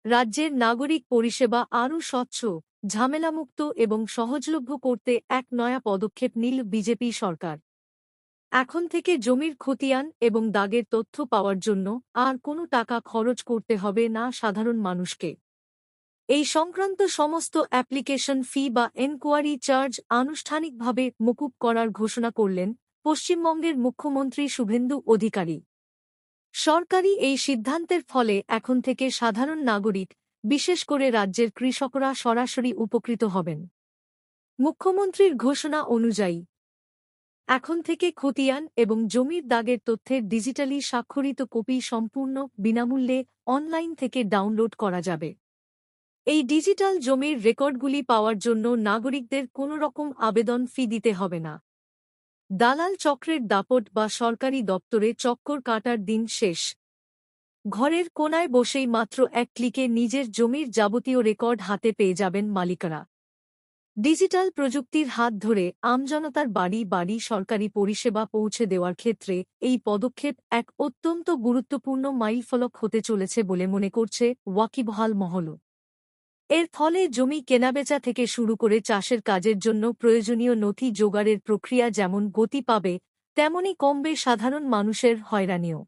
রাজ্যের নাগরিক পরিষেবা আরও স্বচ্ছ, ঝামেলামুক্ত এবং সহজলভ্য করতে এক নয়া পদক্ষেপ নিল বিজেপি সরকার। এখন থেকে জমির খতিয়ান এবং দাগের তথ্য পাওয়ার জন্য আর কোনো টাকা খরচ করতে হবে না সাধারণ মানুষকে। এই সংক্রান্ত সমস্ত অ্যাপ্লিকেশন ফি বা এনকোয়ারি চার্জ আনুষ্ঠানিকভাবে মকুব করার ঘোষণা করলেন পশ্চিমবঙ্গের মুখ্যমন্ত্রী শুভেন্দু অধিকারী। সরকারি এই সিদ্ধান্তের ফলে এখন থেকে সাধারণ নাগরিক, বিশেষ করে রাজ্যের কৃষকরা সরাসরি উপকৃত হবেন। মুখ্যমন্ত্রীর ঘোষণা অনুযায়ী এখন থেকে খতিয়ান এবং জমির দাগের তথ্যের ডিজিটালি স্বাক্ষরিত কপি সম্পূর্ণ বিনামূল্যে অনলাইন থেকে ডাউনলোড করা যাবে। এই ডিজিটাল জমির রেকর্ডগুলি পাওয়ার জন্য নাগরিকদের কোনো রকম আবেদন ফি দিতে হবে না। দালাল চক্রের দাপট বা সরকারি দপ্তরে চক্কর কাটার দিন শেষ। ঘরের কোনায় বসেই মাত্র এক ক্লিকে নিজের জমির যাবতীয় রেকর্ড হাতে পেয়ে যাবেন মালিকরা। ডিজিটাল প্রযুক্তির হাত ধরে আমজনতার বাড়ি বাড়ি সরকারি পরিষেবা পৌঁছে দেওয়ার ক্ষেত্রে এই পদক্ষেপ এক অত্যন্ত গুরুত্বপূর্ণ মাইলফলক হতে চলেছে বলে মনে করছে ওয়াকিবহাল মহল। এর ফলে জমি কেনাবেচা থেকে শুরু করে চাষের কাজের জন্য প্রয়োজনীয় নথি জোগাড়ের প্রক্রিয়া যেমন গতি পাবে, তেমনি কমবে সাধারণ মানুষের হয়রানিও।